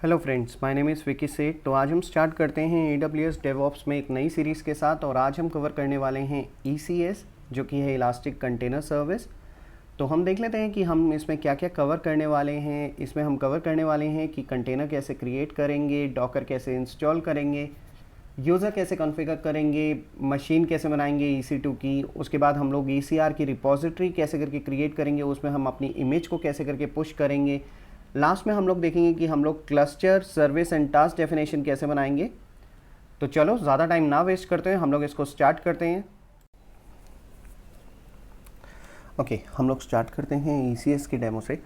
Hello friends, my name is Vicky सेठ। तो आज हम स्टार्ट करते हैं AWS डेवऑप्स में एक नई सीरीज़ के साथ। और आज हम कवर करने वाले हैं ECS, जो कि है इलास्टिक कंटेनर सर्विस। तो हम देख लेते हैं कि हम इसमें क्या क्या कवर करने वाले हैं। इसमें हम कवर करने वाले हैं कि कंटेनर कैसे क्रिएट करेंगे, डॉकर कैसे इंस्टॉल करेंगे, यूज़र कैसे कॉन्फ़िगर करेंगे, मशीन कैसे बनाएंगे EC2 की। उसके बाद हम लोग ECR की रिपोजिटरी कैसे करके क्रिएट करेंगे, उसमें हम अपनी इमेज को कैसे करके पुश करेंगे। लास्ट में हम लोग देखेंगे कि हम लोग cluster, service and task definition कैसे बनाएंगे। तो चलो ज़्यादा टाइम ना वेस्ट करते हैं, हम लोग इसको स्टार्ट करते हैं। ओके, हम लोग स्टार्ट करते हैं ECS की डेमो से।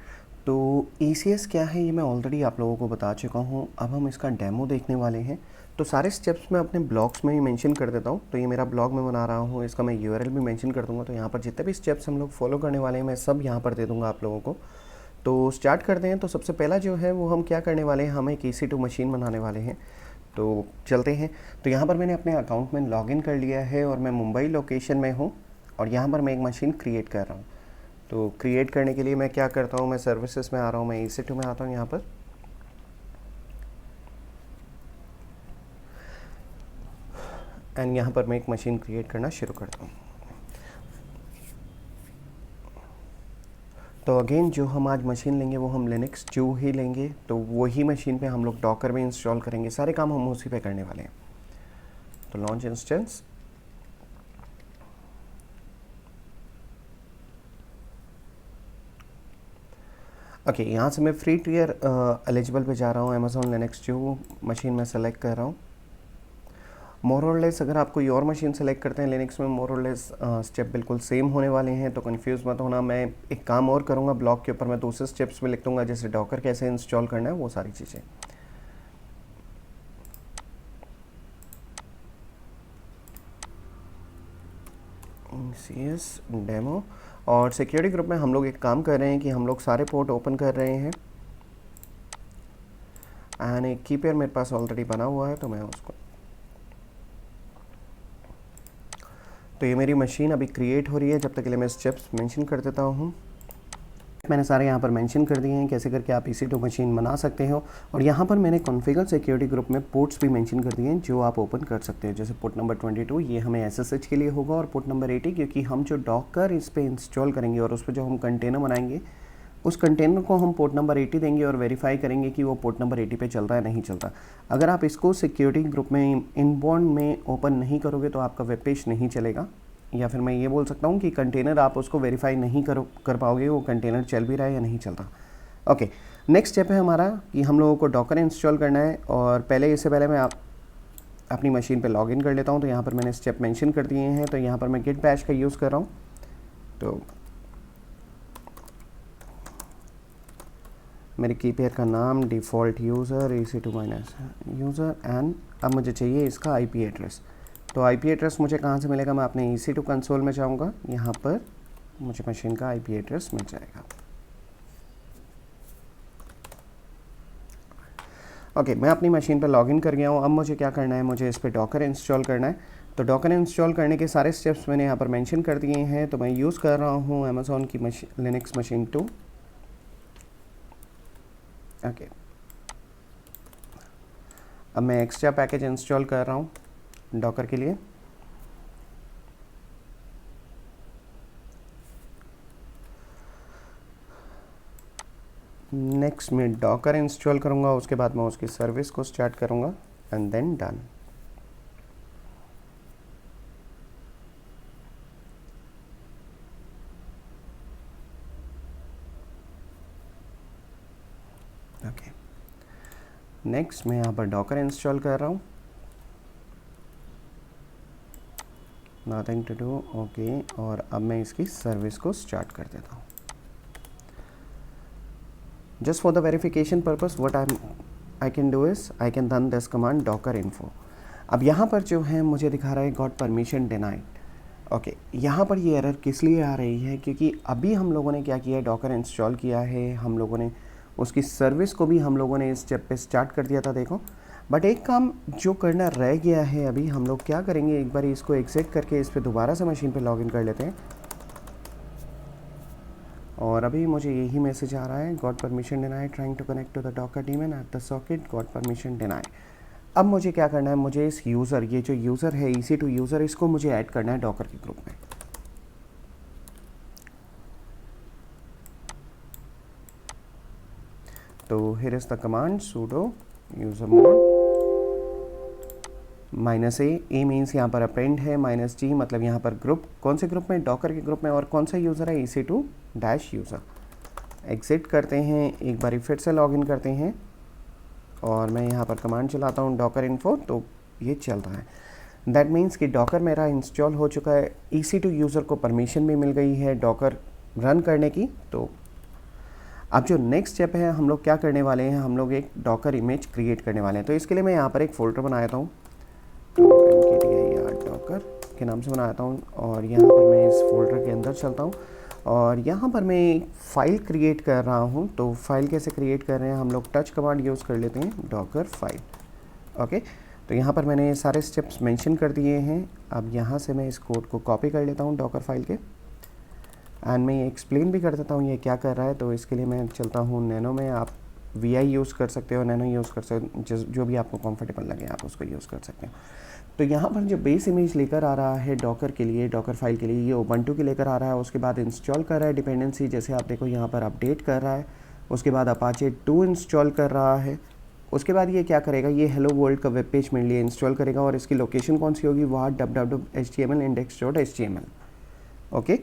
तो ECS क्या है ये मैं ऑलरेडी आप लोगों को बता चुका हूँ। अब हम इसका डेमो देखने वाले हैं। तो सारे स्टेप्स मैं अपने ब्लॉग्स में ही मेंशन कर देता हूँ। तो ये मेरा ब्लॉग मैं बना रहा हूँ, इसका मैं URL भी मेंशन कर दूँगा। तो यहाँ पर जितने भी स्टेप्स हम लोग फॉलो करने वाले हैं मैं सब यहाँ पर दे दूँगा आप लोगों को। तो स्टार्ट करते हैं। तो सबसे पहला जो है वो हम क्या करने वाले हैं, हम एक EC2 मशीन बनाने वाले हैं। तो चलते हैं। तो यहाँ पर मैंने अपने अकाउंट में लॉगिन कर लिया है और मैं मुंबई लोकेशन में हूँ। और यहाँ पर मैं एक मशीन क्रिएट कर रहा हूँ। तो क्रिएट करने के लिए मैं क्या करता हूँ, मैं सर्विसेज में आ रहा हूँ, मैं EC2 में आता हूँ यहाँ पर। एंड यहाँ पर मैं एक मशीन क्रिएट करना शुरू करता हूँ। तो अगेन जो हम आज मशीन लेंगे वो हम लिनक्स 2 ही लेंगे। तो वही मशीन पे हम लोग डॉकर में इंस्टॉल करेंगे, सारे काम हम उसी पे करने वाले हैं। तो लॉन्च इंस्टेंस, ओके, यहाँ से मैं फ्री टियर एलिजिबल पे जा रहा हूँ। अमेजोन लिनक्स 2 मशीन में सेलेक्ट कर रहा हूँ। मोर और लेस अगर आप कोई और मशीन सेलेक्ट करते हैं लिनक्स में, मोर और लेस स्टेप बिल्कुल सेम होने वाले हैं। तो कंफ्यूज मत होना। मैं एक काम और करूँगा, ब्लॉग के ऊपर मैं दूसरे स्टेप्स में लिख दूँगा, जैसे डॉकर कैसे इंस्टॉल करना है, वो सारी चीज़ें। CS demo. और सिक्योरिटी ग्रुप में हम लोग एक काम कर रहे हैं कि हम लोग सारे पोर्ट ओपन कर रहे हैं। एंड एक कीपेयर मेरे पास ऑलरेडी बना हुआ है, तो मैं उसको, तो ये मेरी मशीन अभी क्रिएट हो रही है। जब तक के लिए मैं स्टेप्स मेंशन कर देता हूँ। मैंने सारे यहाँ पर मेंशन कर दिए हैं कैसे करके आप EC2 मशीन बना सकते हो। और यहाँ पर मैंने कॉन्फ़िगर सिक्योरिटी ग्रुप में पोर्ट्स भी मेंशन कर दिए हैं जो आप ओपन कर सकते हैं। जैसे पोर्ट नंबर 22 ये हमें SSH के लिए होगा, और पोर्ट नंबर 80 क्योंकि हम जो डॉकर इस पर इंस्टॉल करेंगे और उस पर जो हम कंटेनर बनाएंगे, उस कंटेनर को हम पोर्ट नंबर 80 देंगे और वेरीफाई करेंगे कि वो पोर्ट नंबर 80 पे चलता है नहीं चलता। अगर आप इसको सिक्योरिटी ग्रुप में इनबाउंड में ओपन नहीं करोगे तो आपका वेब पेज नहीं चलेगा। या फिर मैं ये बोल सकता हूँ कि कंटेनर आप उसको वेरीफाई नहीं कर पाओगे वो कंटेनर चल भी रहा है या नहीं चलता। ओके, नेक्स्ट स्टेप है हमारा कि हम लोगों को डॉकर इंस्टॉल करना है। और इससे पहले मैं अपनी मशीन पे लॉगिन कर लेता हूँ। तो यहाँ पर मैंने स्टेप मेंशन कर दिए हैं। तो यहाँ पर मैं गिट बैश का यूज़ कर रहा हूँ। तो मेरे कीपेयर का नाम default user EC2 minus user. And अब मुझे चाहिए इसका IP एड्रेस। तो IP एड्रेस मुझे कहाँ से मिलेगा, मैं अपने EC2 कंसोल में जाऊँगा, यहाँ पर मुझे मशीन का IP एड्रेस मिल जाएगा। ओके, मैं अपनी मशीन पर लॉगिन कर गया हूँ। अब मुझे क्या करना है, मुझे इस पर डॉकर इंस्टॉल करना है। तो डॉकर इंस्टॉल करने के सारे स्टेप्स मैंने यहाँ पर मेंशन कर दिए हैं। तो मैं यूज़ कर रहा हूँ अमेज़ॉन की लिनक्स मशीन 2। ओके, अब मैं एक्स्ट्रा पैकेज इंस्टॉल कर रहा हूँ डॉकर के लिए। नेक्स्ट मैं डॉकर इंस्टॉल करूँगा, उसके बाद मैं उसकी सर्विस को स्टार्ट करूँगा and then done. Okay, next मैं यहाँ पर डॉकर इंस्टॉल कर रहा हूँ। Nothing to do, okay. और अब मैं इसकी सर्विस को स्टार्ट कर देता हूँ। Just for the verification purpose what I can do is I can run this command Docker info. अब यहाँ पर जो है मुझे दिखा रहा है गॉट परमिशन डिनाइड। ओके, यहाँ पर ये एरर किस लिए आ रही है, क्योंकि अभी हम लोगों ने क्या किया है, डॉकर इंस्टॉल किया है, हम लोगों ने उसकी सर्विस को भी हम लोगों ने इस स्टेप पे स्टार्ट कर दिया था, देखो। बट एक काम जो करना रह गया है, अभी हम लोग क्या करेंगे, एक बार इसको एग्जिट करके इस पर दोबारा से मशीन पे लॉगिन कर लेते हैं। और अभी मुझे यही मैसेज आ रहा है, got permission denied, trying to connect to the docker daemon at the socket, got permission denied. अब मुझे क्या करना है, मुझे इस यूज़र, ये जो यूज़र है EC2 यूज़र, इसको मुझे ऐड करना है डॉकर के ग्रुप में। तो here is the command sudo user mode -a means यहाँ पर अपेंड है, -g मतलब यहाँ पर ग्रुप, कौन से ग्रुप में, डॉकर के ग्रुप में, और कौन सा यूज़र है, EC2 डैश यूज़र। एग्जिट करते हैं, एक बारी फिर से लॉगिन करते हैं और मैं यहाँ पर कमांड चलाता हूँ डॉकर इन्फो, तो ये चल रहा है। दैट मीन्स कि डॉकर मेरा इंस्टॉल हो चुका है, EC2 यूज़र को परमिशन भी मिल गई है डॉकर रन करने की। तो अब जो नेक्स्ट स्टेप है, हम लोग क्या करने वाले हैं, हम लोग एक डॉकर इमेज क्रिएट करने वाले हैं। तो इसके लिए मैं यहाँ पर एक फ़ोल्डर बनाता हूँ, डॉकर के नाम से बनाता हूँ, और यहाँ पर मैं इस फोल्डर के अंदर चलता हूँ और यहाँ पर मैं एक फ़ाइल क्रिएट कर रहा हूँ। तो फाइल कैसे क्रिएट कर रहे हैं, हम लोग टच कमांड यूज़ कर लेते हैं, डॉकर फाइल। ओके, तो यहाँ पर मैंने सारे स्टेप्स मेंशन कर दिए हैं। अब यहाँ से मैं इस कोड को कॉपी कर लेता हूँ डॉकर फाइल के, एंड मैं ये एक्सप्लेन भी कर देता हूँ ये क्या कर रहा है। तो इसके लिए मैं चलता हूँ नैनो में, आप VI यूज़ कर सकते हो, नैनो यूज़ कर सकते हो, जो भी आपको कंफर्टेबल लगे आप उसको यूज़ कर सकते हो। तो यहाँ पर जो बेस इमेज लेकर आ रहा है डॉकर के लिए, डॉकर फाइल के लिए, ये उबंटू के लेकर आ रहा है। उसके बाद इंस्टॉल कर रहा है डिपेंडेंसी, जैसे आप देखो यहाँ पर अपडेट कर रहा है। उसके बाद अपाचे 2 इंस्टॉल कर रहा है। उसके बाद ये क्या करेगा, ये हेलो वर्ल्ड का वेब पेज मेरे लिए इंस्टॉल करेगा, और इसकी लोकेशन कौन सी होगी, वहाँ www.html index.html। ओके,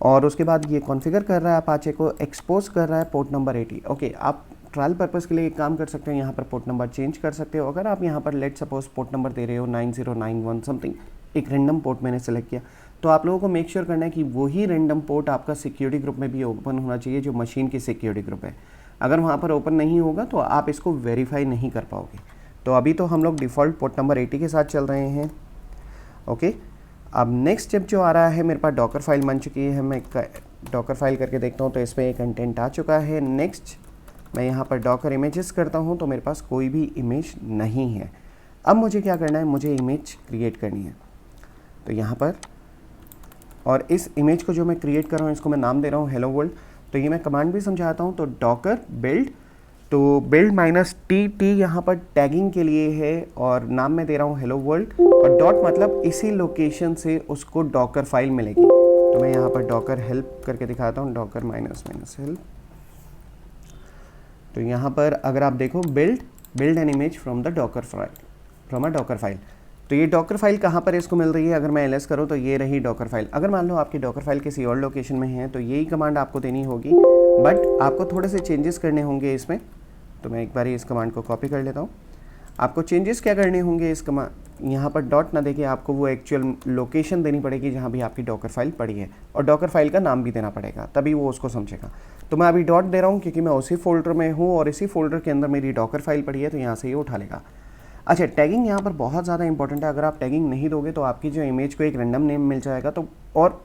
और उसके बाद ये कॉन्फ़िगर कर रहा है अपाचे को, एक्सपोज कर रहा है पोर्ट नंबर 80। ओके, आप ट्रायल पर्पज़ के लिए एक काम कर सकते हो, यहाँ पर पोर्ट नंबर चेंज कर सकते हो। अगर आप यहाँ पर लेट सपोज पोर्ट नंबर दे रहे हो 9091 समथिंग, एक रैंडम पोर्ट मैंने सेलेक्ट किया, तो आप लोगों को मेक श्योर करना है कि वही रैंडम पोर्ट आपका सिक्योरिटी ग्रुप में भी ओपन होना चाहिए, जो मशीन की सिक्योरिटी ग्रुप है। अगर वहाँ पर ओपन नहीं होगा तो आप इसको वेरीफाई नहीं कर पाओगे। तो अभी तो हम लोग डिफ़ॉल्ट पोर्ट नंबर 80 के साथ चल रहे हैं। ओके, अब नेक्स्ट स्टेप जो आ रहा है, मेरे पास डॉकर फाइल बन चुकी है, मैं डॉकर फाइल करके देखता हूँ तो इसमें एक कंटेंट आ चुका है। नेक्स्ट मैं यहाँ पर डॉकर इमेजेस करता हूँ, तो मेरे पास कोई भी इमेज नहीं है। अब मुझे क्या करना है, मुझे इमेज क्रिएट करनी है। तो यहाँ पर, और इस इमेज को जो मैं क्रिएट कर रहा हूँ इसको मैं नाम दे रहा हूँ हेलो वर्ल्ड। तो ये मैं कमांड भी समझाता हूँ, तो डॉकर बिल्ड, तो बिल्ड -tt यहाँ पर टैगिंग के लिए है, और नाम मैं दे रहा हूँ हेलो वर्ल्ड, और डॉट मतलब इसी लोकेशन से उसको डॉकर फाइल मिलेगी। तो मैं यहाँ पर डॉकर हेल्प करके दिखाता हूँ, डॉकर -हेल्प। तो यहाँ पर अगर आप देखो build an image from the Docker file, from a Docker file. तो ये डॉकर फाइल कहाँ पर इसको मिल रही है, अगर मैं ls करूँ तो ये रही डॉकर फाइल। अगर मान लो आपकी डॉकर फाइल किसी और लोकेशन में है तो यही कमांड आपको देनी होगी, बट आपको थोड़े से चेंजेस करने होंगे इसमें। तो मैं एक बार इस कमांड को कॉपी कर लेता हूँ। आपको चेंजेस क्या करने होंगे, इस कमांड, यहाँ पर डॉट ना देके आपको वो एक्चुअल लोकेशन देनी पड़ेगी जहाँ भी आपकी डॉकर फाइल पड़ी है, और डॉकर फाइल का नाम भी देना पड़ेगा, तभी वो उसको समझेगा। तो मैं अभी डॉट दे रहा हूँ क्योंकि मैं उसी फोल्डर में हूँ और इसी फोल्डर के अंदर मेरी डॉकर फाइल पड़ी है, तो यहाँ से ये उठा लेगा। अच्छा, टैगिंग यहाँ पर बहुत ज़्यादा इंपॉर्टेंट है। अगर आप टैगिंग नहीं दोगे तो आपकी जो इमेज को एक रैंडम नेम मिल जाएगा, तो और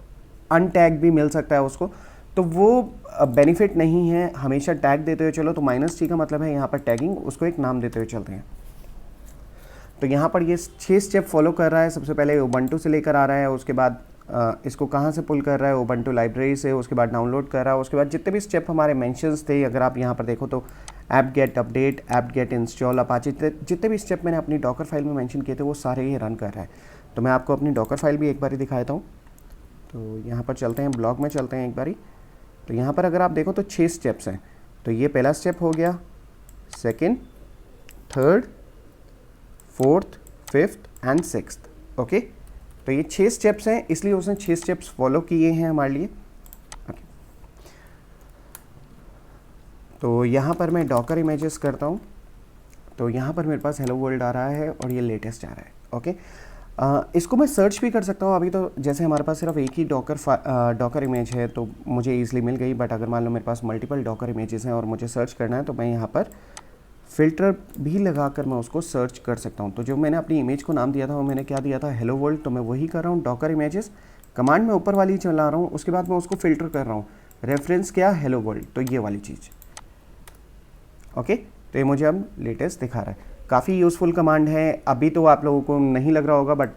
अनटैग भी मिल सकता है उसको, तो वो बेनिफिट नहीं है। हमेशा टैग देते हुए चलो, तो -t का मतलब है यहाँ पर टैगिंग, उसको एक नाम देते हुए चलते हैं। तो यहाँ पर ये 6 स्टेप फॉलो कर रहा है। सबसे पहले उबंटू से लेकर आ रहा है, उसके बाद इसको कहाँ से पुल कर रहा है, उबंटू लाइब्रेरी से, उसके बाद डाउनलोड कर रहा है, उसके बाद जितने भी स्टेप हमारे मेंशंस थे, अगर आप यहाँ पर देखो तो apt get update, apt get install, Apache, जितने भी स्टेप मैंने अपनी डॉकर फाइल में मेंशन किए थे वो सारे ये रन कर रहा है। तो मैं आपको अपनी डॉकर फाइल भी एक बारी दिखाता हूँ। तो यहाँ पर चलते हैं, ब्लॉग में चलते हैं एक बारी। तो यहाँ पर अगर आप देखो तो 6 स्टेप्स हैं। तो ये पहला स्टेप हो गया, second, third, fourth, fifth and sixth. Okay, तो ये 6 स्टेप्स हैं, इसलिए उसने 6 स्टेप्स फॉलो किए हैं हमारे लिए। ओके, तो यहाँ पर मैं डॉकर इमेजेस करता हूँ। तो यहाँ पर मेरे पास हेलो वर्ल्ड आ रहा है और ये लेटेस्ट आ रहा है। ओके, इसको मैं सर्च भी कर सकता हूँ। अभी तो जैसे हमारे पास सिर्फ एक ही डॉकर इमेज है तो मुझे ईजिली मिल गई, बट अगर मान लो मेरे पास मल्टीपल डॉकर इमेजेस हैं और मुझे सर्च करना है तो मैं यहाँ पर फ़िल्टर भी लगाकर मैं उसको सर्च कर सकता हूँ। तो जो मैंने अपनी इमेज को नाम दिया था वो मैंने क्या दिया था, हेलो वर्ल्ड। तो मैं वही कर रहा हूँ, डॉकर इमेजेस कमांड में ऊपर वाली चला रहा हूँ, उसके बाद मैं उसको फ़िल्टर कर रहा हूँ, रेफरेंस क्या, हेलो वर्ल्ड, तो ये वाली चीज़। ओके, तो ये मुझे अब लेटेस्ट दिखा रहा है। काफ़ी यूज़फुल कमांड है। अभी तो आप लोगों को नहीं लग रहा होगा, बट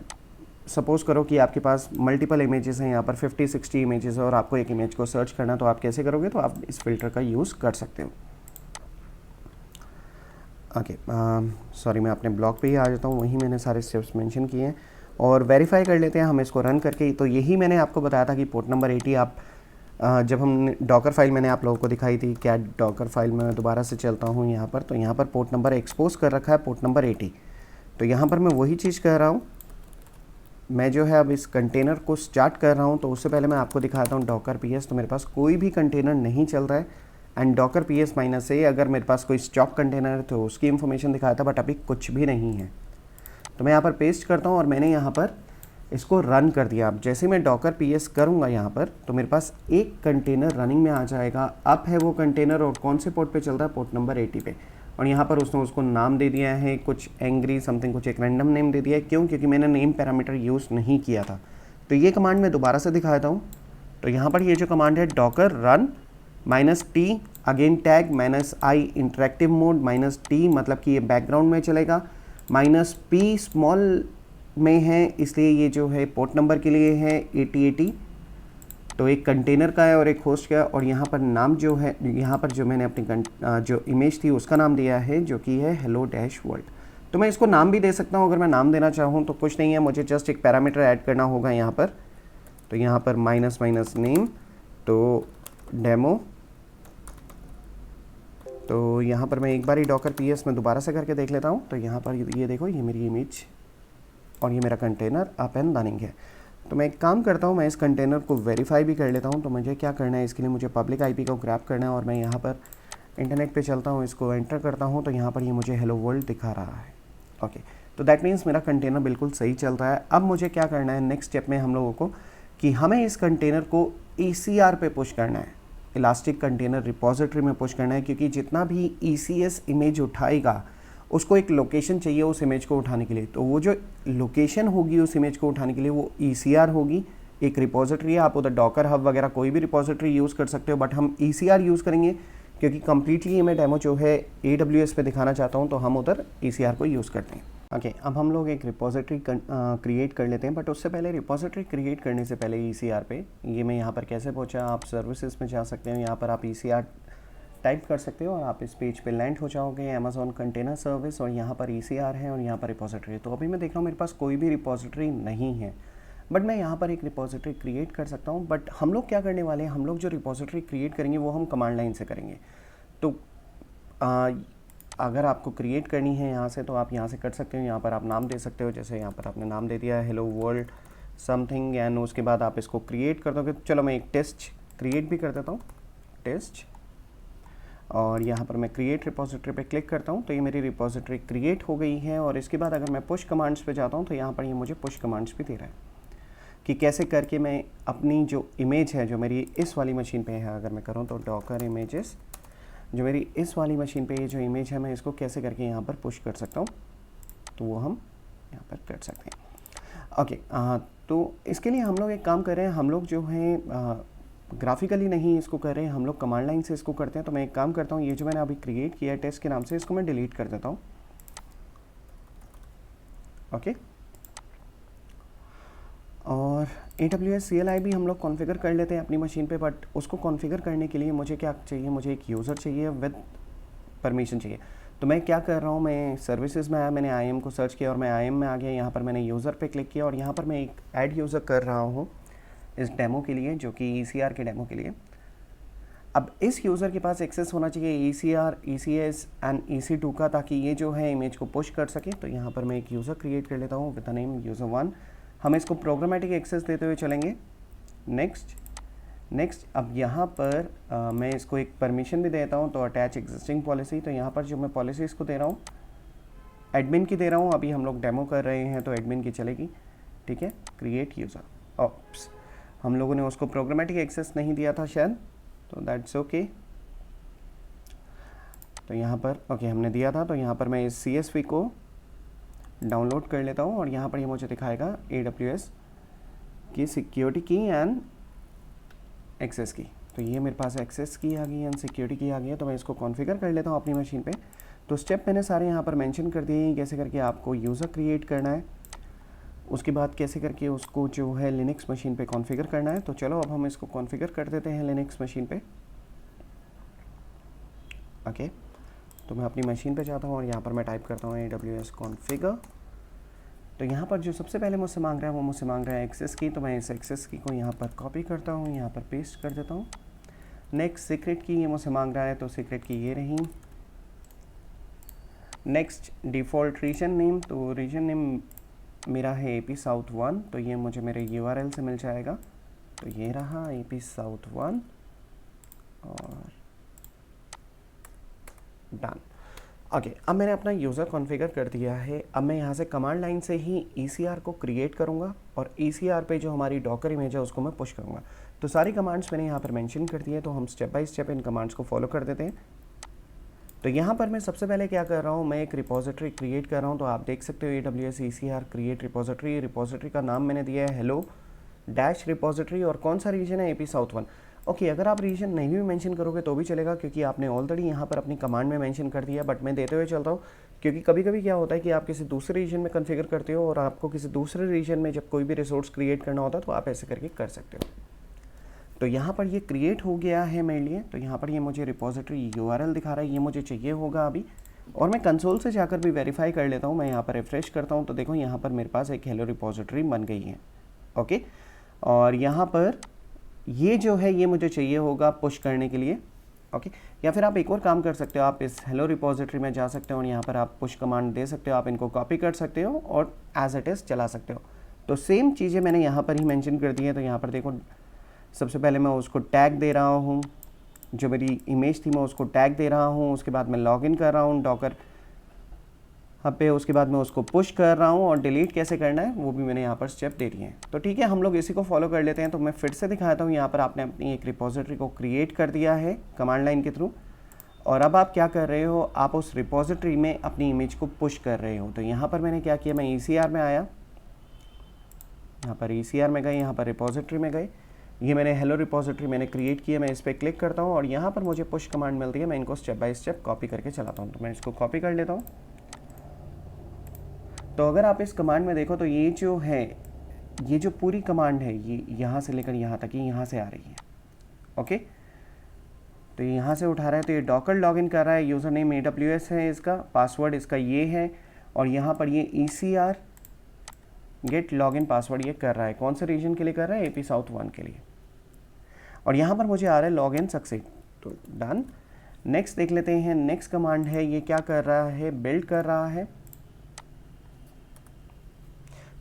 सपोज़ करो कि आपके पास मल्टीपल इमेजेस हैं, यहाँ पर 50-60 इमेजेस है और आपको एक इमेज को सर्च करना, तो आप कैसे करोगे? तो आप इस फ़िल्टर का यूज़ कर सकते हो। ओके, सॉरी, मैं अपने ब्लॉग पे ही आ जाता हूँ, वहीं मैंने सारे स्टेप्स मेंशन किए हैं और वेरीफाई कर लेते हैं हम इसको रन करके। तो यही मैंने आपको बताया था कि पोर्ट नंबर 80 आप जब हम डॉकर फाइल मैंने आप लोगों को दिखाई थी, क्या डॉकर फाइल में दोबारा से चलता हूँ यहाँ पर, तो यहाँ पर पोर्ट नंबर एक्सपोज कर रखा है, पोर्ट नंबर 80। तो यहाँ पर मैं वही चीज़ कह रहा हूँ, मैं जो है अब इस कंटेनर को स्टार्ट कर रहा हूँ। तो उससे पहले मैं आपको दिखाता हूँ डॉकर पीएस। तो मेरे पास कोई भी कंटेनर नहीं चल रहा है एंड डॉकर पीएस -a अगर मेरे पास कोई स्टॉक कंटेनर है तो उसकी इन्फॉर्मेशन दिखाया था, बट अभी कुछ भी नहीं है। तो मैं यहाँ पर पेस्ट करता हूँ और मैंने यहाँ पर इसको रन कर दिया। अब जैसे मैं डॉकर पीएस करूँगा यहाँ पर, तो मेरे पास एक कंटेनर रनिंग में आ जाएगा। अब है वो कंटेनर और कौन से पोर्ट पे चल रहा है? पोर्ट नंबर 80 पे। और यहाँ पर उसने उसको नाम दे दिया है कुछ एंग्री समथिंग, कुछ एक रैंडम नेम दे दिया है। क्यों? क्योंकि मैंने नेम पैरामीटर यूज़ नहीं किया था। तो ये कमांड मैं दोबारा से दिखाता हूँ। तो यहाँ पर ये जो कमांड है Docker run -t again tag -i interactive mode -t मतलब कि ये बैकग्राउंड में चलेगा, -p स्मॉल में है इसलिए ये जो है पोर्ट नंबर के लिए है 8080। तो एक कंटेनर का है और एक होस्ट का है। और यहाँ पर नाम जो है, यहाँ पर जो मैंने अपनी जो इमेज थी उसका नाम दिया है जो कि है hello dash world। तो मैं इसको नाम भी दे सकता हूँ अगर मैं नाम देना चाहूँ, तो कुछ नहीं है, मुझे जस्ट एक पैरामीटर ऐड करना होगा यहाँ पर। तो यहाँ पर -नेम तो डेमो। तो यहाँ पर मैं एक बार ही डॉकर पीएस में दोबारा से करके देख लेता हूँ। तो यहाँ पर ये देखो, ये मेरी इमेज और ये मेरा कंटेनर अप एंड रनिंग है। तो मैं एक काम करता हूँ, मैं इस कंटेनर को वेरीफाई भी कर लेता हूँ। तो मुझे क्या करना है, इसके लिए मुझे पब्लिक आईपी को ग्रैब करना है और मैं यहाँ पर इंटरनेट पे चलता हूँ, इसको एंटर करता हूँ। तो यहाँ पर ये मुझे हेलो वर्ल्ड दिखा रहा है। ओके, तो दैट मीन्स मेरा कंटेनर बिल्कुल सही चल रहा है। अब मुझे क्या करना है नेक्स्ट स्टेप में हम लोगों को, कि हमें इस कंटेनर को ECR पे पुश करना है, इलास्टिक कंटेनर रिपोजिटरी में पुश करना है। क्योंकि जितना भी ECS इमेज उठाएगा उसको एक लोकेशन चाहिए उस इमेज को उठाने के लिए। तो वो जो लोकेशन होगी उस इमेज को उठाने के लिए वो ECR होगी, एक रिपोजिटरी है। आप उधर डॉकर हब वगैरह कोई भी रिपोजिटरी यूज़ कर सकते हो, बट हम ECR यूज़ करेंगे क्योंकि कम्प्लीटली मैं डेमो जो है AWS पे दिखाना चाहता हूँ, तो हम उधर ECR को यूज़ करते हैं। ओके, अब हम लोग एक रिपोजिटरी क्रिएट कर लेते हैं, बट उससे पहले रिपोजिटरी क्रिएट करने से पहले ECR पे, ये मैं यहाँ पर कैसे पहुँचा, आप सर्विसेज में जा सकते हो, यहाँ पर आप ECR टाइप कर सकते हो और आप इस पेज पे लैंड हो जाओगे, अमेज़ॉन कंटेनर सर्विस, और यहाँ पर ECR है और यहाँ पर रिपोजिटरी है। तो अभी मैं देख रहा हूँ मेरे पास कोई भी रिपोजिटरी नहीं है, बट मैं यहाँ पर एक रिपोजिटरी क्रिएट कर सकता हूँ। बट हम लोग क्या करने वाले हैं, हम लोग जो रिपोजिटरी क्रिएट करेंगे वो हम कमांड लाइन से करेंगे। तो अगर आपको क्रिएट करनी है यहाँ से तो आप यहाँ से कर सकते हो। यहाँ पर आप नाम दे सकते हो, जैसे यहाँ पर आपने नाम दे दिया है हेलो वर्ल्ड समथिंग, एंड उसके बाद आप इसको क्रिएट कर दोगे। चलो मैं एक टेस्ट क्रिएट भी कर देता हूँ, टेस्ट, और यहाँ पर मैं क्रिएट रिपोजिटरी पे क्लिक करता हूँ। तो ये मेरी रिपोजिटरी क्रिएट हो गई है। और इसके बाद अगर मैं पुश कमांड्स पे जाता हूँ तो यहाँ पर ये मुझे पुश कमांड्स भी दे रहा है कि कैसे करके मैं अपनी जो इमेज है जो मेरी इस वाली मशीन पे है, अगर मैं करूँ तो डॉकर इमेजेस, जो मेरी इस वाली मशीन पे ये जो इमेज है मैं इसको कैसे करके यहाँ पर पुश कर सकता हूँ, तो वो हम यहाँ पर कर सकते हैं। ओके, तो इसके लिए हम लोग एक काम कर रहे हैं, हम लोग जो है ग्राफिकली नहीं इसको कर रहे हैं, हम लोग कमांड लाइन से इसको करते हैं। तो मैं एक काम करता हूँ, ये जो मैंने अभी क्रिएट किया है टेस्ट के नाम से, इसको मैं डिलीट कर देता हूँ। ओके, और AWS CLI भी हम लोग कॉन्फ़िगर कर लेते हैं अपनी मशीन पे, बट उसको कॉन्फ़िगर करने के लिए मुझे क्या चाहिए, मुझे एक यूज़र चाहिए विद परमिशन चाहिए। तो मैं क्या कर रहा हूँ, मैं सर्विसेज में आया, मैंने IAM को सर्च किया और मैं IAM में आ गया। यहाँ पर मैंने यूज़र पे क्लिक किया और यहाँ पर मैं एक ऐड यूज़र कर रहा हूँ इस डेमो के लिए, जो कि ECR के डेमो के लिए। अब इस यूज़र के पास एक्सेस होना चाहिए ECR, ECS एंड EC2 का, ताकि ये जो है इमेज को पुश कर सके। तो यहाँ पर मैं एक यूज़र क्रिएट कर लेता हूँ विद द नेम user1। हम इसको प्रोग्रामेटिक एक्सेस देते हुए चलेंगे। नेक्स्ट अब यहाँ पर मैं इसको एक परमिशन भी देता हूँ, तो अटैच एग्जिस्टिंग पॉलिसी। तो यहाँ पर जो मैं पॉलिसी इसको दे रहा हूँ एडमिन की दे रहा हूँ, अभी हम लोग डेमो कर रहे हैं तो एडमिन की चलेगी, ठीक है। क्रिएट यूज़र, ऑप्स, हम लोगों ने उसको प्रोग्रामेटिक एक्सेस नहीं दिया था शायद, तो दैट्स ओके। तो यहाँ पर ओके हमने दिया था, तो यहाँ पर मैं इस CSV को डाउनलोड कर लेता हूँ और यहाँ पर ये मुझे दिखाएगा AWS की सिक्योरिटी की एंड एक्सेस की। तो ये मेरे पास एक्सेस की आ गई एंड सिक्योरिटी की आ गई है। तो मैं इसको कॉन्फ़िगर कर लेता हूँ अपनी मशीन पे। तो स्टेप मैंने सारे यहाँ पर मेंशन कर दिए हैं, कैसे करके आपको यूज़र क्रिएट करना है। उसके बाद कैसे करके उसको जो है लिनक्स मशीन पे कॉन्फ़िगर करना है। तो चलो अब हम इसको कॉन्फ़िगर कर देते हैं लिनक्स मशीन पे। ओके, तो मैं अपनी मशीन पे जाता हूँ और यहाँ पर मैं टाइप करता हूँ AWS कॉन्फ़िगर। तो यहाँ पर जो सबसे पहले मुझसे मांग रहा है वो मुझसे मांग रहा है एक्सेस की। तो मैं इस एक्सेस की को यहाँ पर कॉपी करता हूँ, यहाँ पर पेस्ट कर देता हूँ। नेक्स्ट सीक्रेट की ये मुझसे मांग रहा है, तो सीक्रेट की ये रही। नेक्स्ट डिफ़ॉल्ट रीजन नेम, तो रीजन नेम मेरा है AP South 1, तो ये मुझे मेरे URL से मिल जाएगा। तो ये रहा AP South 1 और डन। ओके, अब मैंने अपना यूज़र कॉन्फ़िगर कर दिया है। अब मैं यहाँ से कमांड लाइन से ही ECR को क्रिएट करूँगा और ECR पे जो हमारी डॉकर इमेज है उसको मैं पुश करूँगा। तो सारी कमांड्स मैंने यहाँ पर मेंशन कर दी है, तो हम step by step in commands को फॉलो कर देते हैं। तो यहाँ पर मैं सबसे पहले क्या कर रहा हूँ, मैं एक रिपोजिटरी क्रिएट कर रहा हूँ। तो आप देख सकते हो AWS ECR create repository. Repository का नाम मैंने दिया है हेलो डैश रिपोजिटरी और कौन सा रीजन है AP South 1। ओके, अगर आप रीजन नहीं भी मेंशन करोगे तो भी चलेगा, क्योंकि आपने ऑलरेडी यहाँ पर अपनी कमांड में मेंशन कर दिया। बट मैं देते हुए चलता हूँ, क्योंकि कभी कभी क्या होता है कि आप किसी दूसरे रीजन में कॉन्फ़िगर करते हो और आपको किसी दूसरे रीजन में जब कोई भी रिसोर्स क्रिएट करना होता है तो आप ऐसे करके कर सकते हो। तो यहाँ पर ये क्रिएट हो गया है मेरे लिए। तो यहाँ पर ये मुझे रिपोजिटरी URL दिखा रहा है, ये मुझे चाहिए होगा अभी। और मैं कंसोल से जाकर भी वेरीफाई कर लेता हूँ। मैं यहाँ पर रिफ्रेश करता हूँ तो देखो यहाँ पर मेरे पास एक हेलो रिपोजिटरी बन गई है। ओके, और यहाँ पर ये जो है ये मुझे चाहिए होगा पुश करने के लिए। ओके, या फिर आप एक और काम कर सकते हो, आप इस हेलो रिपोजिटरी में जा सकते हो और यहाँ पर आप पुश कमांड दे सकते हो। आप इनको कॉपी कर सकते हो और एज इट इज़ चला सकते हो। तो सेम चीज़ें मैंने यहाँ पर ही मेंशन कर दी है। तो यहाँ पर देखो, सबसे पहले मैं उसको टैग दे रहा हूँ, जो मेरी इमेज थी मैं उसको टैग दे रहा हूँ। उसके बाद मैं लॉगिन कर रहा हूँ डॉकर हब पे। उसके बाद मैं उसको पुश कर रहा हूँ और डिलीट कैसे करना है वो भी मैंने यहाँ पर स्टेप दे दिए हैं। तो ठीक है, हम लोग इसी को फॉलो कर लेते हैं। तो मैं फिर से दिखाता हूँ, यहाँ पर आपने अपनी एक रिपोजिटरी को क्रिएट कर दिया है कमांड लाइन के थ्रू। और अब आप क्या कर रहे हो, आप उस रिपोजिटरी में अपनी इमेज को पुश कर रहे हो। तो यहाँ पर मैंने क्या किया, मैं ECR में आया, यहाँ पर ECR में गए, यहाँ पर रिपोजिटरी में गए। ये मैंने हेलो रिपोजिटरी मैंने क्रिएट किया, मैं इस पर क्लिक करता हूँ और यहाँ पर मुझे पुश कमांड मिलती है। मैं इनको स्टेप बाय स्टेप कॉपी करके चलाता हूँ। तो मैं इसको कॉपी कर लेता हूँ। तो अगर आप इस कमांड में देखो तो ये जो है, ये जो पूरी कमांड है ये यहाँ से लेकर यहाँ तक ही यहाँ से आ रही है। ओके, तो ये यहाँ से उठा रहा है। तो ये डॉकर लॉगिन कर रहा है, यूज़र नेम AWS है, इसका पासवर्ड इसका ये है। और यहाँ पर ये ECR गेट लॉगिन पासवर्ड ये कर रहा है। कौन से रीजन के लिए कर रहा है, AP South 1 के लिए। और यहाँ पर मुझे आ रहा है लॉगिन सक्सेस। तो डन। नेक्स्ट देख लेते हैं, नेक्स्ट कमांड है, ये क्या कर रहा है, बिल्ड कर रहा है।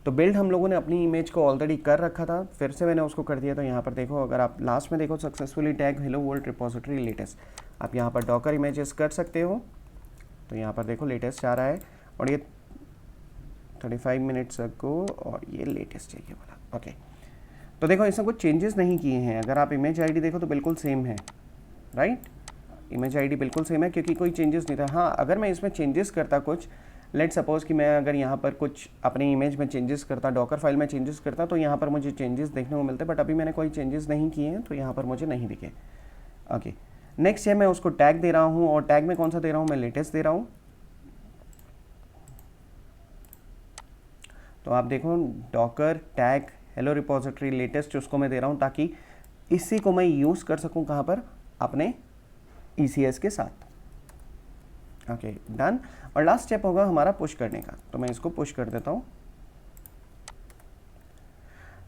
तो बिल्ड हम लोगों ने अपनी इमेज को ऑलरेडी कर रखा था, फिर से मैंने उसको कर दिया। तो यहाँ पर देखो, अगर आप लास्ट में देखो, successfully tag hello world repository latest, आप यहाँ पर डॉकर इमेजेस कर सकते हो। तो यहाँ पर देखो लेटेस्ट आ रहा है और ये 35 मिनट्स अगो और ये लेटेस्ट चाहिए वाला। ओके, तो देखो इसमें कुछ चेंजेस नहीं किए हैं। अगर आप इमेज आईडी देखो तो बिल्कुल सेम है, राइट। इमेज आईडी बिल्कुल सेम है क्योंकि कोई चेंजेस नहीं था। हाँ, अगर मैं इसमें चेंजेस करता कुछ, लेट सपोज कि मैं अगर यहाँ पर कुछ अपनी इमेज में चेंजेस करता, डॉकर फाइल में चेंजेस करता, तो यहाँ पर मुझे चेंजेस देखने को मिलते। बट अभी मैंने कोई चेंजेस नहीं किए हैं तो यहाँ पर मुझे नहीं दिखे। ओके, नेक्स्ट है मैं उसको टैग दे रहा हूँ। और टैग में कौन सा दे रहा हूँ, मैं लेटेस्ट दे रहा हूँ। तो आप देखो Docker tag hello repository latest उसको मैं दे रहा हूँ, ताकि इसी को मैं यूज़ कर सकूँ कहाँ पर, अपने ECS के साथ। Okay, done. और लास्ट स्टेप होगा हमारा पुश करने का। तो मैं इसको पुश कर देता हूँ।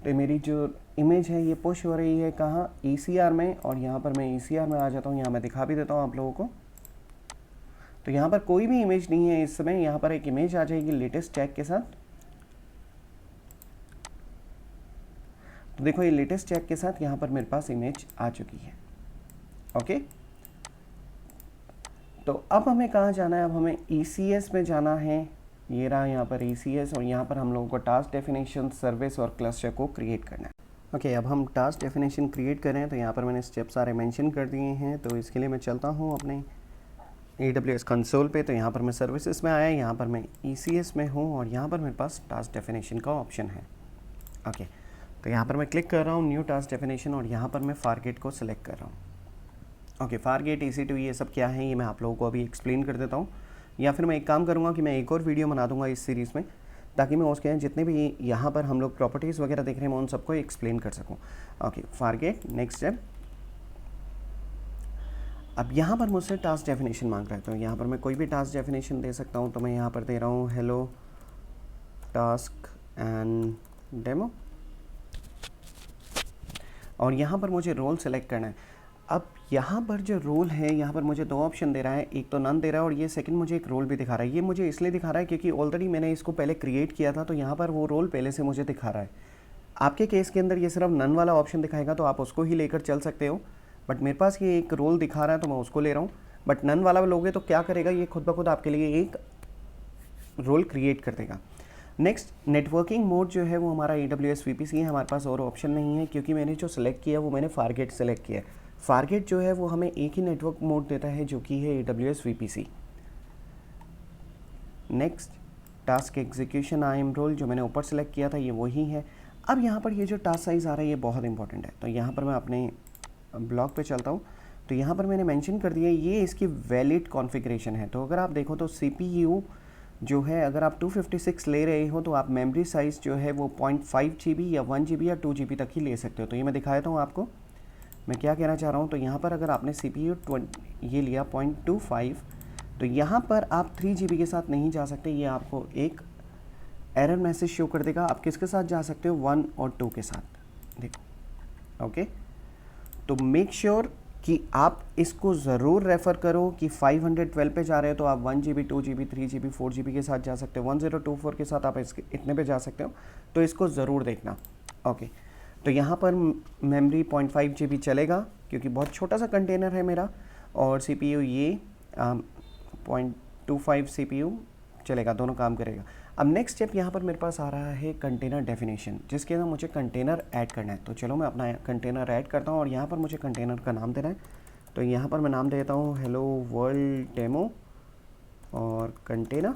तो मेरी जो इमेज है ये पुश हो रही है कहाँ, ECR में। और यहाँ पर मैं ECR में आ जाता हूँ, यहाँ मैं दिखा भी देता हूँ आप लोगों को। तो यहाँ पर कोई भी इमेज नहीं है इस समय। यहाँ पर एक इमेज आ जाएगी लेटेस्ट टैग के साथ। तो देखो ये लेटेस्ट टैग के साथ यहाँ पर मेरे पास इमेज आ चुकी है। ओके, तो अब हमें कहाँ जाना है, अब हमें ECS में जाना है। ये रहा यहाँ पर ECS और यहाँ पर हम लोगों को टास्क डेफिनेशन, सर्विस और क्लस्टर को क्रिएट करना है। ओके, अब हम टास्क डेफिनेशन क्रिएट करें। तो यहाँ पर मैंने स्टेप सारे मेंशन कर दिए हैं। तो इसके लिए मैं चलता हूँ अपने AWS कंसोल पे। तो यहाँ पर मैं सर्विसेज में आया, यहाँ पर मैं ECS में हूँ और यहाँ पर मेरे पास टास्क डेफिनेशन का ऑप्शन है। ओके, तो यहाँ पर मैं क्लिक कर रहा हूँ न्यू टास्क डेफिनेशन और यहाँ पर मैं फारगेट को सिलेक्ट कर रहा हूँ। ओके, फारगेट, EC2 ये सब क्या है ये मैं आप लोगों को अभी एक्सप्लेन कर देता हूँ। या फिर मैं एक काम करूँगा कि मैं एक और वीडियो बना दूँगा इस सीरीज़ में, ताकि मैं उसके जितने भी यहाँ पर हम लोग प्रॉपर्टीज़ वगैरह देख रहे हैं मैं उन सबको एक्सप्लेन कर सकूँ। Okay, forget, next step. अब यहाँ पर मुझसे टास्क डेफिनेशन मांग रहा है, तो यहाँ पर मैं कोई भी टास्क डेफिनेशन दे सकता हूँ। तो मैं यहाँ पर दे रहा हूँ हेलो टास्क एंड डेमो, और यहाँ पर मुझे रोल सेलेक्ट करना है। अब यहाँ पर जो रोल है, यहाँ पर मुझे दो ऑप्शन दे रहा है, एक तो नन दे रहा है और ये सेकंड मुझे एक रोल भी दिखा रहा है। ये मुझे इसलिए दिखा रहा है क्योंकि ऑलरेडी मैंने इसको पहले क्रिएट किया था, तो यहाँ पर वो रोल पहले से मुझे दिखा रहा है। आपके केस के अंदर ये सिर्फ नन वाला ऑप्शन दिखाएगा, तो आप उसको ही लेकर चल सकते हो, बट मेरे पास ये एक रोल दिखा रहा है तो मैं उसको ले रहा हूँ। बट नन वाला लोगे तो क्या करेगा, ये खुद ब खुद आपके लिए एक रोल क्रिएट कर देगा। नेक्स्ट, नेटवर्किंग मोड जो है वो हमारा AWS VPC है, हमारे पास और ऑप्शन नहीं है क्योंकि मैंने जो सिलेक्ट किया वो मैंने फॉरगेट सेलेक्ट किया है। फॉरगेट जो है वो हमें एक ही नेटवर्क मोड देता है जो कि है AWS VPC। Next, task execution IAM role जो मैंने ऊपर सेलेक्ट किया था ये वही है। अब यहाँ पर ये जो टास्क साइज़ आ रहा है ये बहुत इंपॉर्टेंट है, तो यहाँ पर मैं अपने ब्लॉग पे चलता हूँ। तो यहाँ पर मैंने मेंशन कर दिया ये इसकी वैलिड कॉन्फ़िगरेशन है। तो अगर आप देखो तो CPU जो है अगर आप 256 ले रहे हो तो आप मेमोरी साइज़ जो है वो 0.5 GB या 1 GB या 2 GB तक ही ले सकते हो। तो ये मैं दिखा देता हूँ आपको मैं क्या कहना चाह रहा हूँ। तो यहाँ पर अगर आपने CPU ये लिया 0.25, तो यहाँ पर आप 3 GB के साथ नहीं जा सकते, ये आपको एक एरर मैसेज शो कर देगा। आप किसके साथ जा सकते हो, 1 और 2 के साथ, देखो। ओके, तो मेक श्योर कि आप इसको ज़रूर रेफ़र करो कि 512 पे जा रहे हो तो आप 1 GB 2 GB 3 GB 4 GB के साथ जा सकते हो, 1024 के साथ आप इसके इतने पे जा सकते हो, तो इसको ज़रूर देखना। ओके, तो यहाँ पर मेमोरी 0.5 GB चलेगा क्योंकि बहुत छोटा सा कंटेनर है मेरा, और CPU ये 0.25 CPU चलेगा, दोनों काम करेगा। अब नेक्स्ट स्टेप यहाँ पर मेरे पास आ रहा है कंटेनर डेफिनेशन, जिसके अंदर मुझे कंटेनर ऐड करना है। तो चलो मैं अपना कंटेनर ऐड करता हूँ और यहाँ पर मुझे कंटेनर का नाम देना है। तो यहाँ पर मैं नाम देता हूँ हेलो वर्ल्ड डेमो और कंटेनर।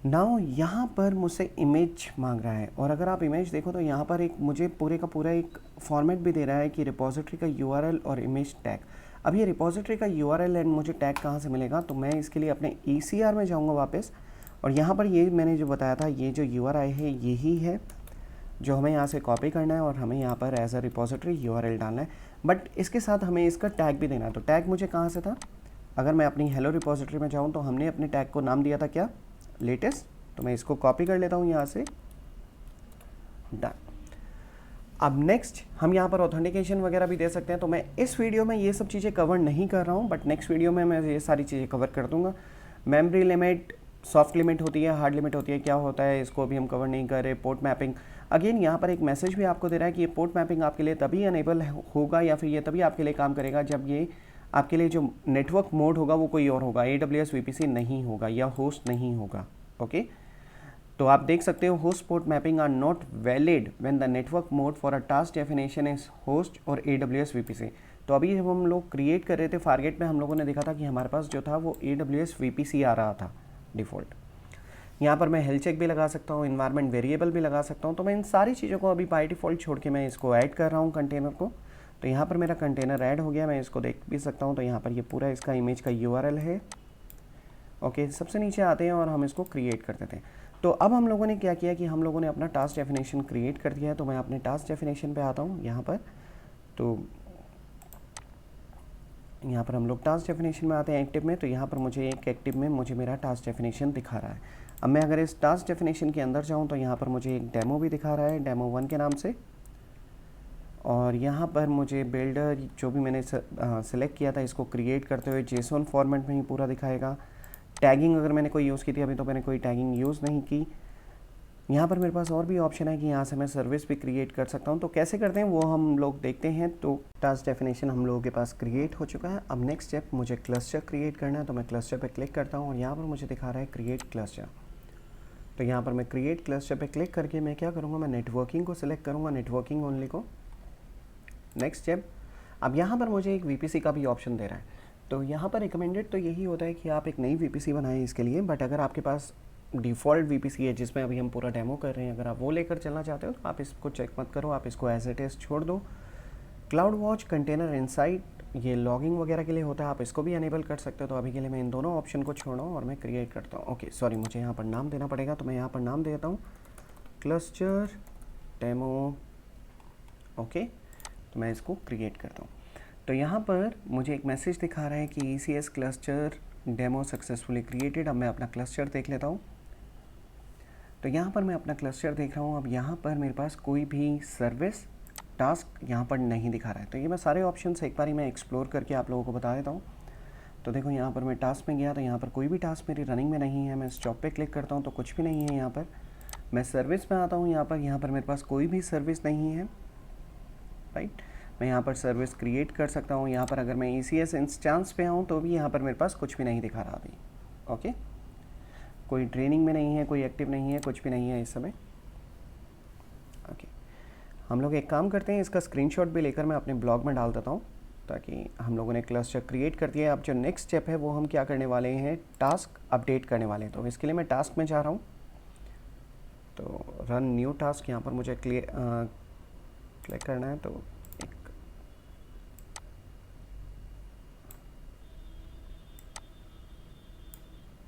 नाउ यहाँ पर मुझसे इमेज मांग रहा है, और अगर आप इमेज देखो तो यहाँ पर एक मुझे पूरे का पूरा एक फॉर्मेट भी दे रहा है कि रिपोजिटरी का URL और इमेज टैग। अब ये रिपोजिटरी का URL एंड मुझे टैग कहाँ से मिलेगा, तो मैं इसके लिए अपने ECR में जाऊँगा वापस, और यहाँ पर ये मैंने जो बताया था ये जो URI है यही है जो हमें यहाँ से कॉपी करना है और हमें यहाँ पर एज अ रिपोजिटरी URL डालना है। बट इसके साथ हमें इसका टैग भी देना है। तो टैग मुझे कहाँ से था, अगर मैं अपनी हेलो रिपोजिटरी में जाऊँ तो हमने अपने टैग को नाम दिया था क्या, लेटेस्ट। तो मैं इसको कॉपी कर लेता हूँ यहाँ से, डन। अब नेक्स्ट हम यहाँ पर ऑथेंटिकेशन वगैरह भी दे सकते हैं। तो मैं इस वीडियो में ये सब चीज़ें कवर नहीं कर रहा हूँ, बट नेक्स्ट वीडियो में मैं ये सारी चीज़ें कवर कर दूँगा। मेमोरी लिमिट, सॉफ्ट लिमिट होती है, हार्ड लिमिट होती है, क्या होता है इसको अभी हम कवर नहीं कर रहे। पोर्ट मैपिंग, अगेन यहाँ पर एक मैसेज भी आपको दे रहा है कि ये पोर्ट मैपिंग आपके लिए तभी अनेबल होगा या फिर ये तभी आपके लिए काम करेगा जब ये आपके लिए जो नेटवर्क मोड होगा वो कोई और होगा, AWS VPC नहीं होगा या होस्ट नहीं होगा। ओके, तो आप देख सकते हो host port mapping are not valid when the network mode for a task definition is host और AWS VPC। तो अभी जब हम लोग क्रिएट कर रहे थे फॉरगेट में हम लोगों ने देखा था कि हमारे पास जो था वो AWS VPC आ रहा था डिफ़ॉल्ट। यहाँ पर मैं हेल्थ चेक भी लगा सकता हूँ, इन्वायरमेंट वेरिएबल भी लगा सकता हूँ। तो मैं इन सारी चीज़ों को अभी बाय डिफ़ॉल्ट छोड़ के मैं इसको ऐड कर रहा हूँ कंटेनर को। तो यहाँ पर मेरा कंटेनर ऐड हो गया, मैं इसको देख भी सकता हूँ। तो यहाँ पर ये पूरा इसका इमेज का URL है। ओके, सबसे नीचे आते हैं और हम इसको क्रिएट कर देते हैं। तो अब हम लोगों ने क्या किया कि हम लोगों ने अपना टास्क डेफिनेशन क्रिएट कर दिया है। तो मैं अपने टास्क डेफिनेशन पे आता हूँ यहाँ पर। तो यहाँ पर हम लोग टास्क डेफिनेशन में आते हैं एक्टिव में। तो यहाँ पर मुझे एक एक्टिव में मुझे मेरा टास्क डेफिनेशन दिखा रहा है। अब मैं अगर इस टास्क डेफिनेशन के अंदर जाऊँ तो यहाँ पर मुझे एक डेमो भी दिखा रहा है, डेमो 1 के नाम से। और यहाँ पर मुझे बिल्डर जो भी मैंने सेलेक्ट किया था इसको क्रिएट करते हुए JSON फॉर्मेट में ही पूरा दिखाएगा। टैगिंग अगर मैंने कोई यूज़ की थी, अभी तो मैंने कोई टैगिंग यूज़ नहीं की। यहाँ पर मेरे पास और भी ऑप्शन है कि यहाँ से मैं सर्विस भी क्रिएट कर सकता हूँ। तो कैसे करते हैं वो हम लोग देखते हैं। तो टास्क डेफिनेशन हम लोगों के पास क्रिएट हो चुका है। अब नेक्स्ट स्टेप मुझे क्लस्टर क्रिएट करना है। तो मैं क्लस्टर पे क्लिक करता हूँ और यहाँ पर मुझे दिखा रहा है क्रिएट क्लस्टर। तो यहाँ पर मैं क्रिएट क्लस्टर पे क्लिक करके मैं क्या करूँगा, मैं नेटवर्किंग को सिलेक्ट करूँगा, नेटवर्किंग ओनली को। नेक्स्ट स्टेप, अब यहाँ पर मुझे एक VPC का भी ऑप्शन दे रहा है। तो यहाँ पर रिकमेंडेड तो यही होता है कि आप एक नई VPC बनाएं इसके लिए। बट अगर आपके पास डिफ़ॉल्ट VPC है जिसमें अभी हम पूरा डेमो कर रहे हैं, अगर आप वो लेकर चलना चाहते हो तो आप इसको चेक मत करो, आप इसको एज इट इज़ छोड़ दो। क्लाउड वॉच कंटेनर इनसाइट ये लॉगिंग वगैरह के लिए होता है, आप इसको भी अनेबल कर सकते हो। तो अभी के लिए मैं इन दोनों ऑप्शन को छोड़ रहा हूँ और मैं क्रिएट करता हूँ। ओके सॉरी, मुझे यहाँ पर नाम देना पड़ेगा, तो मैं यहाँ पर नाम देता हूँ क्लस्टर डेमो। ओके, तो मैं इसको क्रिएट करता हूँ। तो यहाँ पर मुझे एक मैसेज दिखा रहा है कि ECS cluster demo successfully created. अब मैं अपना क्लस्टर देख लेता हूँ। तो यहाँ पर मैं अपना क्लस्टर देख रहा हूँ। अब यहाँ पर मेरे पास कोई भी सर्विस टास्क यहाँ पर नहीं दिखा रहा है। तो ये मैं सारे ऑप्शंस एक बार ही मैं एक्सप्लोर करके आप लोगों को बता देता हूँ। तो देखो यहाँ पर मैं टास्क में गया तो यहाँ पर कोई भी टास्क मेरी रनिंग में नहीं है। मैं स्टॉप पे क्लिक करता हूँ तो कुछ भी नहीं है यहाँ पर। मैं सर्विस में आता हूँ, यहाँ पर मेरे पास कोई भी सर्विस नहीं है, राइट। मैं यहाँ पर सर्विस क्रिएट कर सकता हूँ। यहाँ पर अगर मैं ECS इंस्टेंस पे आऊँ तो भी यहाँ पर मेरे पास कुछ भी नहीं दिखा रहा अभी। ओके, कोई ट्रेनिंग में नहीं है, कोई एक्टिव नहीं है, कुछ भी नहीं है इस समय। ओके, हम लोग एक काम करते हैं, इसका स्क्रीनशॉट भी लेकर मैं अपने ब्लॉग में डाल देता हूँ, ताकि हम लोगों ने क्लस्टर क्रिएट कर दिया है। अब जो नेक्स्ट स्टेप है वो हम क्या करने वाले हैं, टास्क अपडेट करने वाले हैं। तो इसके लिए मैं टास्क में जा रहा हूँ। तो रन न्यू टास्क यहाँ पर मुझे क्लिक करना है। तो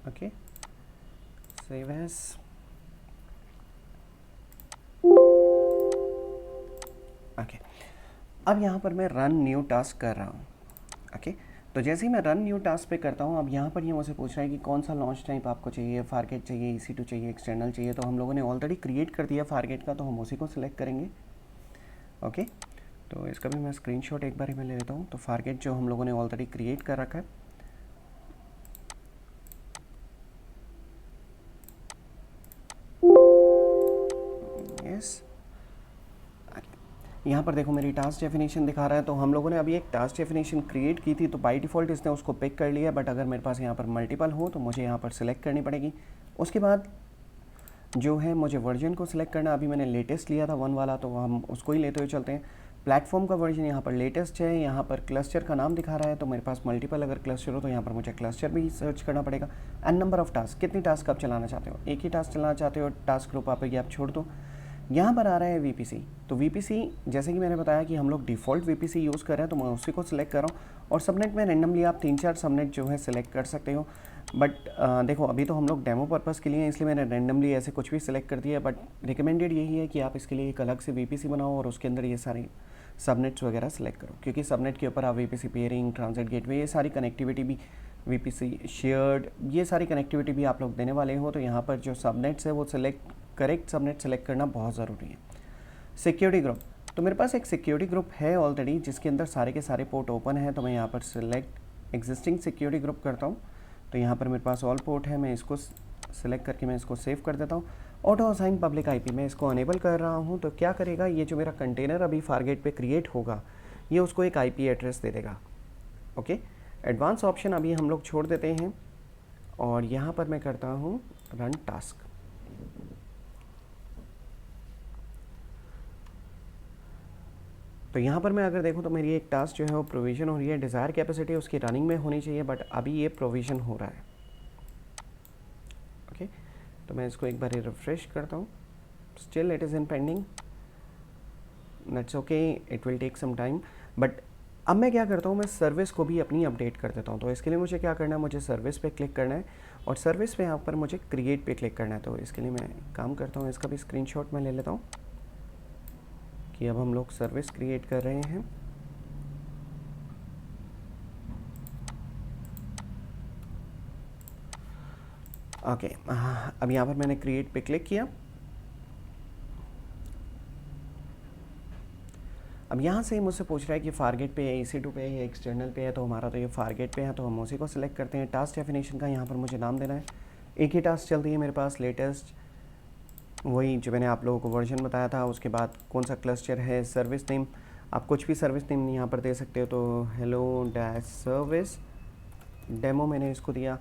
ओके, सेव एज। ओके, अब यहाँ पर मैं रन न्यू टास्क कर रहा हूँ। ओके, तो जैसे ही मैं रन न्यू टास्क पे करता हूँ, अब यहाँ पर ये मुझसे पूछ रहा है कि कौन सा लॉन्च टाइप आपको चाहिए, फारगेट चाहिए, EC2 चाहिए, एक्सटर्नल चाहिए। तो हम लोगों ने ऑलरेडी क्रिएट कर दिया फारगेट का, तो हम उसी को सिलेक्ट करेंगे। ओके, तो इसका भी मैं स्क्रीनशॉट एक बार ही मैं ले लेता हूँ। तो फारगेट जो हम लोगों ने ऑलरेडी क्रिएट कर रखा है। यस, यहाँ पर देखो मेरी टास्क डेफिनेशन दिखा रहा है। तो हम लोगों ने अभी एक टास्क डेफिनेशन क्रिएट की थी, तो बाय डिफ़ॉल्ट इसने उसको पिक कर लिया। बट अगर मेरे पास यहाँ पर मल्टीपल हो तो मुझे यहाँ पर सिलेक्ट करनी पड़ेगी। उसके बाद जो है मुझे वर्जन को सिलेक्ट करना। अभी मैंने लेटेस्ट लिया था 1 वाला, तो हम उसको ही लेते हुए चलते हैं। प्लेटफॉर्म का वर्जन यहाँ पर लेटेस्ट है। यहाँ पर क्लस्टर का नाम दिखा रहा है, तो मेरे पास मल्टीपल अगर क्लस्टर हो तो यहाँ पर मुझे क्लस्टर भी सर्च करना पड़ेगा। एंड नंबर ऑफ टास्क, कितनी टास्क आप चलाना चाहते हो, एक ही टास्क चलाना चाहते हो, टास्क ग्रुप आप छोड़ दो। यहाँ पर आ रहा है VPC। तो VPC जैसे कि मैंने बताया कि हम लोग डिफ़ॉल्ट VPC यूज़ कर रहे हैं, तो मैं उसी को सिलेक्ट कर रहा हूँ। और सबनेट में रेंडमली आप 3-4 सबनेट जो है सिलेक्ट कर सकते हो। बट देखो अभी तो हम लोग डेमो पर्पज़ के लिए, इसलिए मैंने रेंडमली ऐसे कुछ भी सिलेक्ट कर दिया। बट रिकमेंडेड यही है कि आप इसके लिए एक अलग से VPC बनाओ और उसके अंदर ये सारी सबनेट्स वगैरह सिलेक्ट करो, क्योंकि सबनेट के ऊपर आप VPC पेयरिंग, ट्रांजिट गेटवे, ये सारी कनेक्टिविटी भी, VPC शेयर्ड, ये सारी कनेक्टिविटी भी आप लोग देने वाले हो। तो यहाँ पर जो सबनेट्स है वो करेक्ट सबनेट सेलेक्ट करना बहुत ज़रूरी है। सिक्योरिटी ग्रुप, तो मेरे पास एक सिक्योरिटी ग्रुप है ऑलरेडी, जिसके अंदर सारे के सारे पोर्ट ओपन है। तो मैं यहाँ पर सिलेक्ट एग्जिस्टिंग सिक्योरिटी ग्रुप करता हूँ। तो यहाँ पर मेरे पास ऑल पोर्ट है, मैं इसको सिलेक्ट करके मैं इसको सेव कर देता हूँ। ऑटो असाइन पब्लिक IP मैं इसको अनेबल कर रहा हूँ। तो क्या करेगा, ये जो मेरा कंटेनर अभी फारगेट पे क्रिएट होगा, ये उसको एक IP एड्रेस दे देगा। ओके, एडवांस ऑप्शन अभी हम लोग छोड़ देते हैं और यहाँ पर मैं करता हूँ रन टास्क। तो यहाँ पर मैं अगर देखूँ तो मेरी एक टास्क जो है वो प्रोविज़न हो रही है। डिज़ायर कैपेसिटी उसकी रनिंग में होनी चाहिए, बट अभी ये प्रोविज़न हो रहा है। ओके, तो मैं इसको एक बार रिफ्रेश करता हूँ। Still it is in pending, that's okay, it will take some time. But अब मैं क्या करता हूँ, मैं सर्विस को भी अपनी अपडेट कर देता हूँ। तो इसके लिए मुझे क्या करना है, मुझे सर्विस पे क्लिक करना है और सर्विस पे यहाँ पर मुझे क्रिएट पे क्लिक करना है। तो इसके लिए मैं काम करता हूँ, इसका भी स्क्रीनशॉट मैं ले लेता हूँ कि अब हम लोग सर्विस क्रिएट कर रहे हैं। ओके, अब यहाँ पर मैंने क्रिएट पे क्लिक किया। अब यहाँ से मुझसे पूछ रहा है कि फारगेट पे है, EC2 पे है या एक्सटर्नल पे है। तो हमारा तो ये फारगेट पे है, तो हम उसी को सिलेक्ट करते हैं। टास्क डेफिनेशन का यहाँ पर मुझे नाम देना है। एक ही टास्क चल रही है मेरे पास, लेटेस्ट, वही जो मैंने आप लोगों को वर्जन बताया था। उसके बाद कौन सा क्लस्टर है, सर्विस नेम, आप कुछ भी सर्विस नेम यहाँ पर दे सकते हो। तो हेलो डैश सर्विस डेमो मैंने इसको दिया।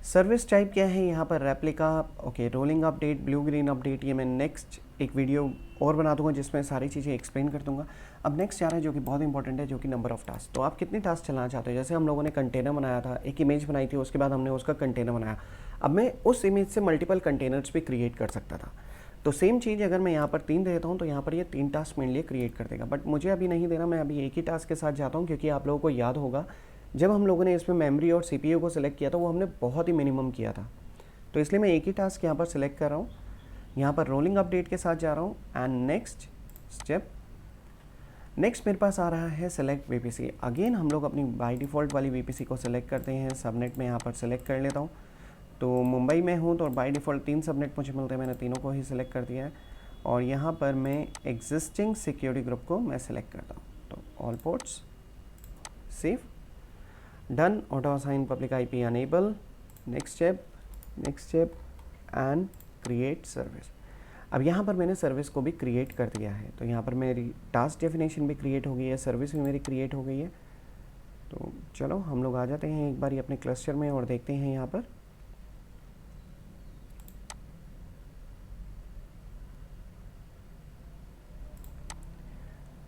सर्विस टाइप क्या है यहाँ पर, replica. Okay, rolling update, blue green update, ये मैं नेक्स्ट एक वीडियो और बना दूंगा जिसमें सारी चीज़ें एक्सप्लेन कर दूंगा। अब नेक्स्ट आ रहा है जो कि बहुत इंपॉर्टेंट है, जो कि नंबर ऑफ टास्क। तो आप कितने टास्क चलाना चाहते हो। जैसे हम लोगों ने कंटेनर बनाया था, एक इमेज बनाई थी, उसके बाद हमने उसका कंटेनर बनाया। अब मैं उस इमेज से मल्टीपल कंटेनर्स भी क्रिएट कर सकता था। तो सेम चीज़ अगर मैं यहाँ पर 3 देता हूँ तो यहाँ पर ये 3 टास्क मेरे लिए क्रिएट कर देगा, बट मुझे अभी नहीं देना, मैं अभी एक ही टास्क के साथ जाता हूँ, क्योंकि आप लोगों को याद होगा जब हम लोगों ने इसमें मेमोरी और CPU को सिलेक्ट किया था वो हमने बहुत ही मिनिमम किया था। तो इसलिए मैं एक ही टास्क यहाँ पर सिलेक्ट कर रहा हूँ, यहाँ पर रोलिंग अपडेट के साथ जा रहा हूँ एंड नेक्स्ट स्टेप। नेक्स्ट मेरे पास आ रहा है सेलेक्ट VPC। अगेन हम लोग अपनी बाय डिफ़ॉल्ट वाली VPC को सिलेक्ट करते हैं। सबनेट में यहाँ पर सिलेक्ट कर लेता हूँ। तो मुंबई में हूँ तो बाय डिफ़ॉल्ट 3 सबनेट मुझे मिलते हैं, मैंने तीनों को ही सिलेक्ट कर दिया है। और यहाँ पर मैं एग्जिस्टिंग सिक्योरिटी ग्रुप को मैं सिलेक्ट करता हूँ। तो all ports, save, done, auto assign public IP enable, next step and create service. अब यहाँ पर मैंने सर्विस को भी क्रिएट कर दिया है, तो यहाँ पर मेरी टास्क डेफिनेशन भी क्रिएट हो गई है, सर्विस भी मेरी क्रिएट हो गई है। तो चलो हम लोग आ जाते हैं एक बार अपने क्लस्टर में और देखते हैं यहाँ पर।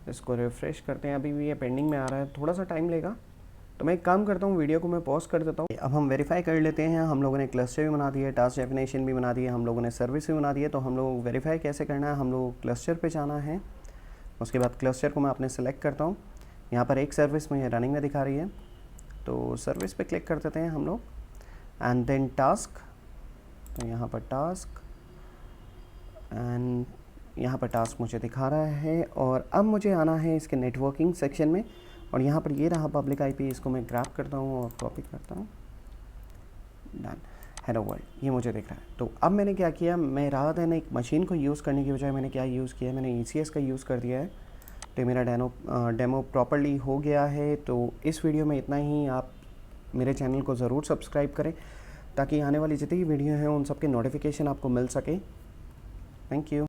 इसको रिफ्रेश करते हैं, अभी भी ये पेंडिंग में आ रहा है, थोड़ा सा टाइम लेगा। तो मैं एक काम करता हूँ, वीडियो को मैं पॉज कर देता हूँ। अब हम वेरीफाई कर लेते हैं। हम लोगों ने क्लस्टर भी बना दिया है, टास्क डेफिनेशन भी बना दिया, हम लोगों ने सर्विस भी बना दी है। तो हम लोग वेरीफाई कैसे करना है, हम लोग क्लस्टर पे जाना है। उसके बाद क्लस्टर को मैं अपने सेलेक्ट करता हूँ। यहाँ पर एक सर्विस मुझे रनिंग में दिखा रही है, तो सर्विस पे क्लिक कर देते हैं हम लोग एंड देन टास्क। तो यहाँ पर टास्क एंड यहाँ पर टास्क मुझे दिखा रहा है। और अब मुझे आना है इसके नेटवर्किंग सेक्शन में, और यहाँ पर ये रहा पब्लिक IP, इसको मैं ग्रैब करता हूँ और कॉपी करता हूँ। डन, हेलो वर्ल्ड, ये मुझे दिख रहा है। तो अब मैंने क्या किया, मैं रात है ना एक मशीन को यूज़ करने की बजाय मैंने क्या यूज़ किया, मैंने ECS का यूज़ कर दिया है। तो मेरा डेमो प्रॉपर्ली हो गया है। तो इस वीडियो में इतना ही। आप मेरे चैनल को ज़रूर सब्सक्राइब करें ताकि आने वाली जितनी भी वीडियो हैं उन सब के नोटिफिकेशन आपको मिल सके। Thank you.